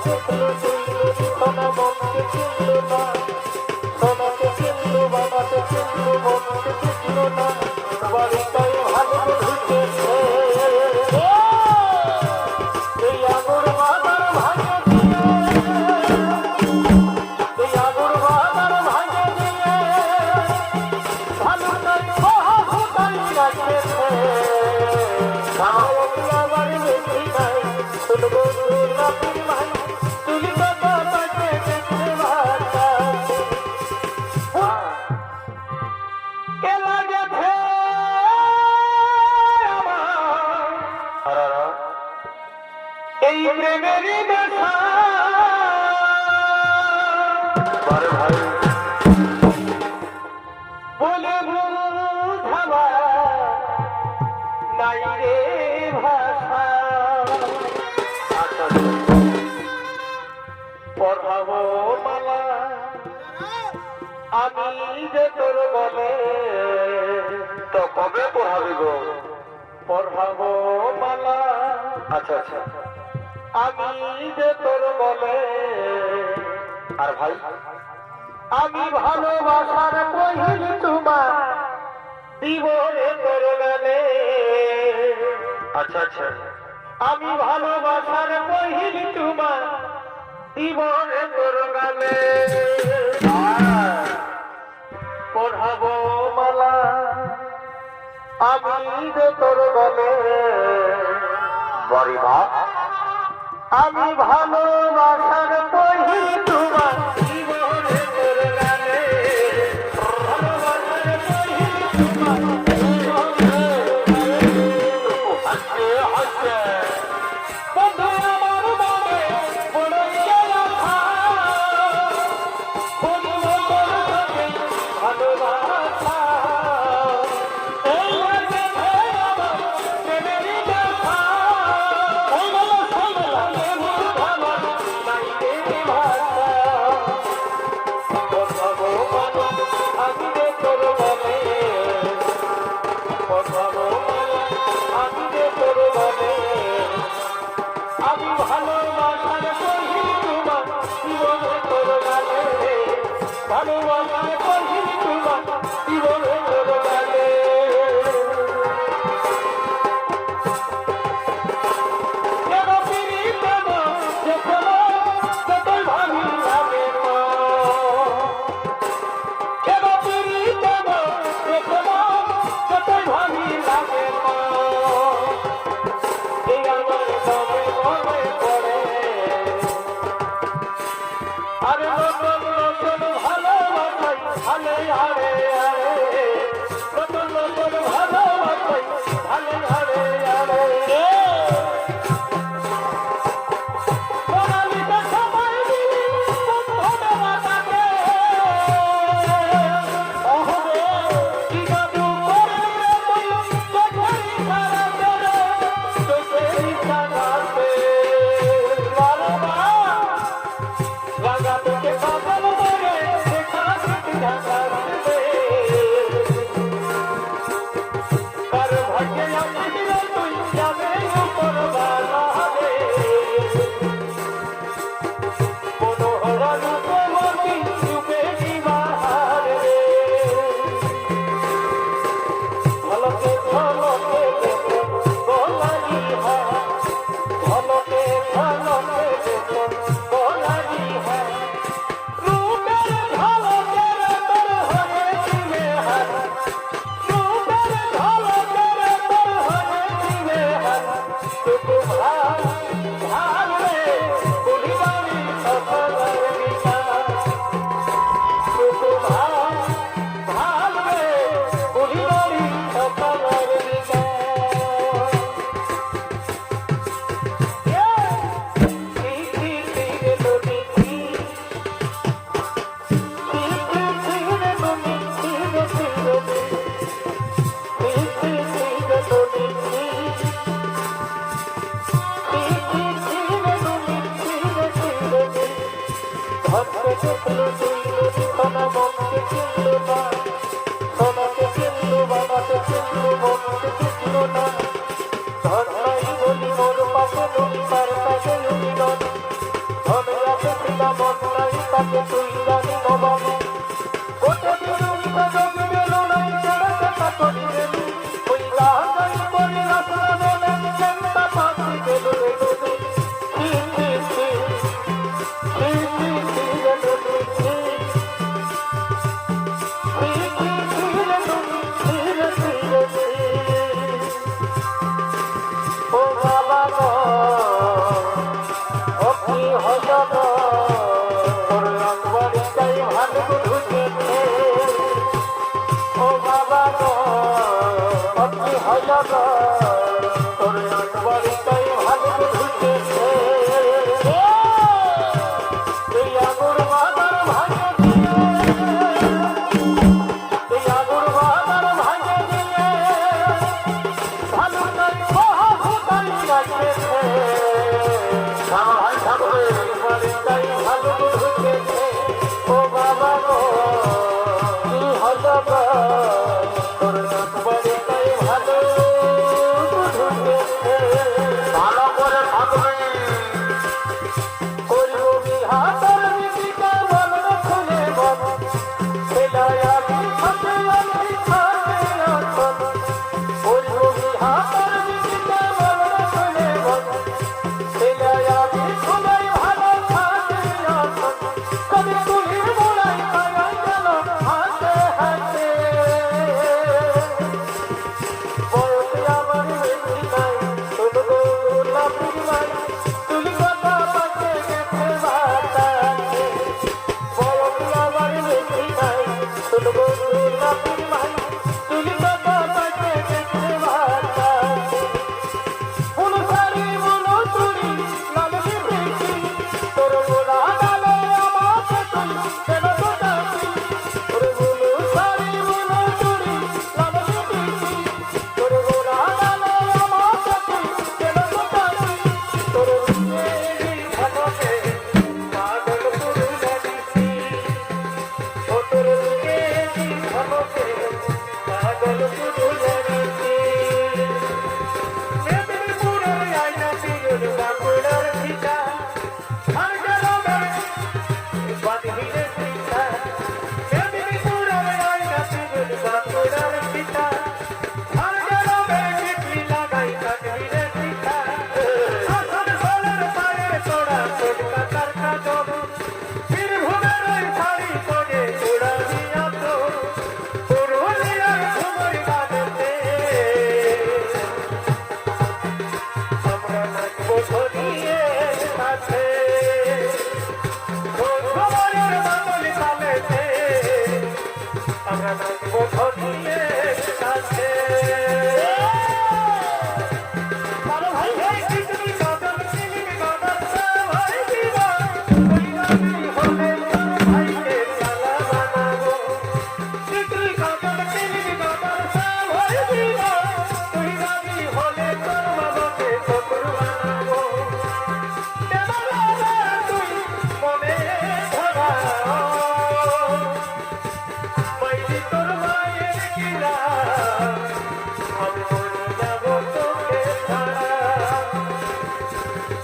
দেখলো তুই সোনা মনকে চিনলো না, সোনাকে চিনলো বাবাকে চিনলো মনকে চিনলো না, বাড়িটাই ভালো ঢুকেছে এই আগুর বাজার ভাঙে দিয়ে, এই আগুর বাজার ভাঙে দিয়ে ভালোটাই বহুটাই রাখেছে আবার বেশি নাই শুনবো রাতের ভাই তুলি কথা তাকে দেখতে ভাষা কে লাগেছে আমার এই প্রেমেরই নেশা ভাই বলে বুঝাবা নাই রে ভাষা পড়াবো মালা আমি যে তোর বলে তো কবে পড়াবি গো পড়াবো মালা আচ্ছা আচ্ছা আমি যে তোর বলে আর ভাই আমি ভালোবাসার কহিল তোমার দিব রে তোর গানে আচ্ছা আচ্ছা আমি ভালোবাসার কহিল তোমার দিব রে তোর গানে পড়াবো মালা আমি যে তোর গানে বরিবা আমি ভালোবাসার কহিল তোমার দিব রে তোর গানে ভালোবাসার কহিল তোমার হাসে হাসে বন্ধু আমার মনে পড়ে রাখা বন্ধু তোর ভালোবাসা এই লাগে আমার প্রেমেরই দেখা ওই বলো সেই বলো আমার নাই রে ভাষা পড়াবো মালা আমি রে তোর বলে পড়াবো মালা আমি রে তোর বলে আমি ভালোবাসার কহিল তোমার জীবনে তোর গানে ভালোবাসার কহিল তোমার জীবনে তোর গানে কেন পিড়িত দেব যেখানে যতই ভাবি লাগে মা কেন পিড়িত দেব যেখানে যতই ভাবি লাগে মা এই আমার তবে মনে পড়ে আরে নতুন নতুন ভালোবাসাই আলে আরে আরে নতুন নতুন ভালোবাসাই আলে আরে আরে সোনালিতে সময় দিলি বন্ধনে মাতাকে অহরে কি জাদু করলি রে তুই তোকেই সারাতে রে তোকেই সারাতে লালবা লাগা তোকে পাগল করে দেখা ঢাকাতে কার ভাগ্যে আসিস রে তুই যাবে উপর বানাবে মনোহরা রূপবতী রূপে নিবাহার রে ঝলকে ঝলকে দেখো গোলারি হাত ঝলকে ঝলকে দেখো গোলারি হাত রূপের ঝলকে রে তোর হয়েছি মেহার রূপের ঝলকে রে তোর হয়েছি মেহার টুকু ভাই ভাগ রে কুড়িবাড়ি সফলের বিচার টুকু ভাই ভাগ রে কুড়িবাড়ি সফলের বিচার দেখলো তুই সোনা মনকে চিনলো না, সোনাকে চিনলো বাবাকে চিনলো মনকে চিনলো না, ধন নাই বলি মোর পাশে নুন তার পাশে নুন ডাকেছে ভাই ঠাকুর বাড়িটাই ভালো ঢুকেছে ও বাবা গো কি হলো গো তোর বাড়িটাই ভালো ঢুকেছে ভালো করে থাকবে করব বিহা তোর বিবিকা মন খুলে বল ছেলায় আমি খাতে আমি খাতে এখন করব বিহা তোর বিবিকা মন খুলে বল ছেলায় আমি খুলাই ভালো খাতে এখন কবি তুলি মোড়াই পায় গেল হাতে হাতে বলতে আমার বেশি নাই তোর গোলাপি নাই তুলি কথা পাকে গেছে বাতাসে বলতে আমার বেশি নাই তোর গোলাপি নাই তুলি কথা পাকে গেছে বাতাসে অনুসারী মনো তুলি লালনি দেখি তোর গোলা ডালে আমাকে তুলি কেন তো ডাকি তোর অনুসারী মনো তুলি লালনি দেখি তোর গোলা ডালে আমাকে তুলি কেন তো ডাকি তোর মেরি ভালোকে পাগল পুরুলা দিছি ও তোর মেরি ভালোকে পাগল পুরুলা দিছি মেদিনীপুরের আয়না তীরের বাঁকুড়ার ভিটা আর গেল বাঁধহিরে পিঠা মেদিনীপুরের আয়না তীরের বাঁকুড়ার ভিটা আর গেল টিকলি লাগাই কাঠহিরে পিঠা আসানসোলের পায়ের তোড়া কলকাতার কাজল বীরভূমের ওই শাড়ি পরে তোড়া দিয়া তো পুরুলিয়ার ঘুমই বাজতে আমরা নাচবো ধনিয়ে সাথে ঘুমরের বাদল কালেতে আমরা নাচবো ধনিয়ে সাথে ভালো ভাই ভাই কিতনি কাদল চিনি কাদল ভাই দিবা ওই রাজি হলে তোর ভাইকে সালা বানাবো কিতনি কাদল চিনি কাদল ভাই দিবা ওই রাজি হলে তোর বাবাকে ঠাকুর বানাবো দেবালা তুই মনে ধরা মাইলি তোর মায়ের কিরা আমি মরে যাবো তোকে ছাড়া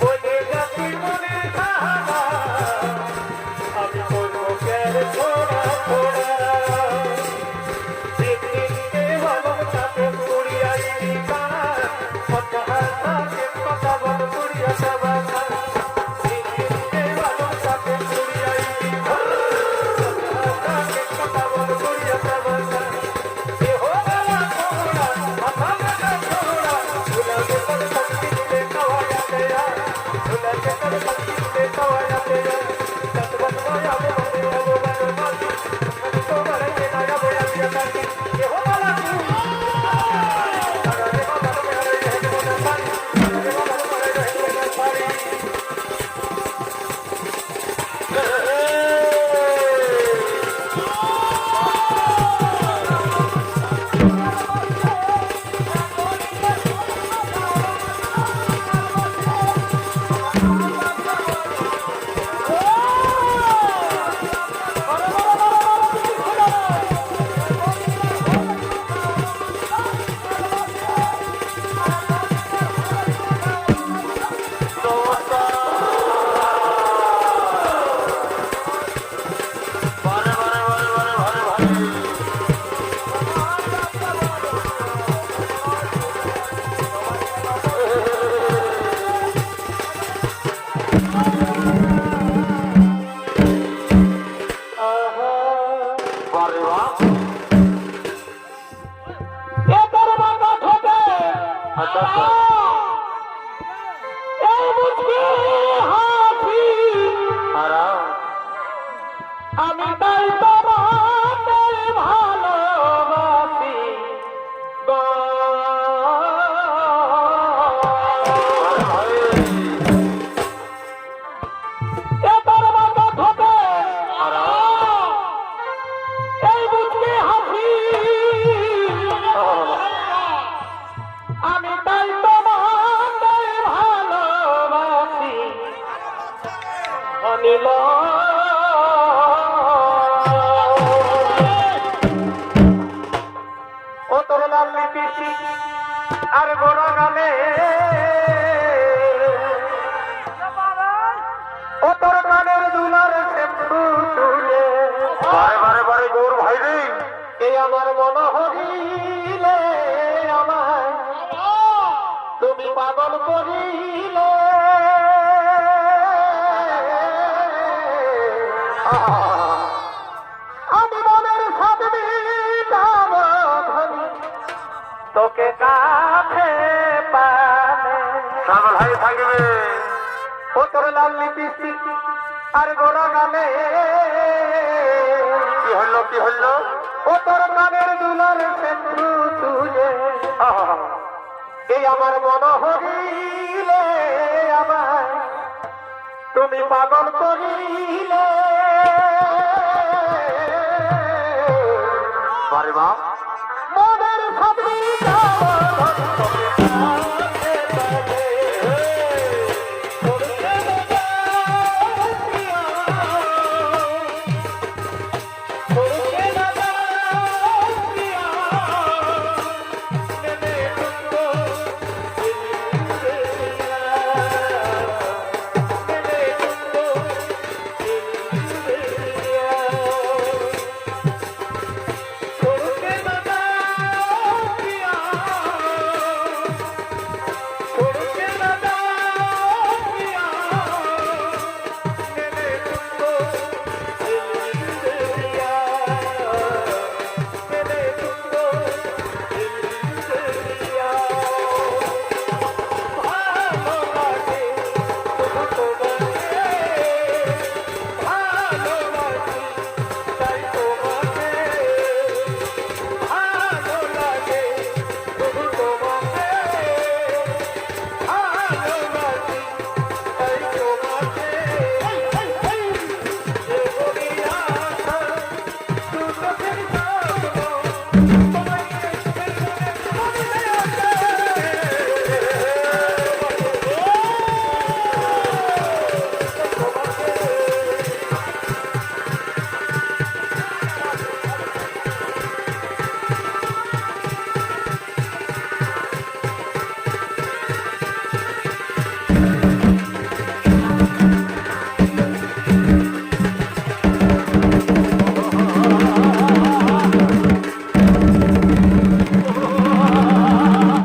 বলে যাচ্ছি মনে ধারা আমি করবো কেন ছোড়া ছোড়া দিনকে ভালো চাপে পুড়িয়াই দিবা কথা হাসাকে কথা বল পুড়িয়া যাবা দিনকে ভালো চাপে পুড়িয়াই দিবা কথা হাসাকে কথা বল পুড়িয়া যাবা এ হো গলা ছোড়া মাথা লাগা ছোড়া ভুলাকে তোর শক্তি দিলে কওয়া গয়া ভুলাকে তোর শক্তি দিলে কওয়া গয়া সতবত গয়া বলে যাবো বারবাদ আমি তো বলে না যাবো আমি কাটি এ হো গলা আরে বাবা মেরে হেড বনা পারি আরে বাবা মেরে হেড বনা পারি আমি তাই তোমাকে ভালোবাসি গো এবার বাবা ধোবে এই বুঝকে হাসি আমি তাই তোমাকে মিল ও তোর লাল লিপিসি আর গোড়া গালে ও তোর কানের দুলার শ্যাম্পু চুলে বারে বারে বারে গৌর ভাই রে এই আমার মন হরিলে আমায় তুমি পাগল করিলে আমি মনের সাথে মিটাব ধনী তোকে কাছে পানে সাগর ভাই থাকবে ও তোর লাল লিপিস্টিক আর গোড়া গালে কি হলো কি হলো ও তোর কানের দুলার সেন্দু তুলে এই আমার মন হরিলে আমায় তুমি পাগল করিলে বারে বা মনের সাথে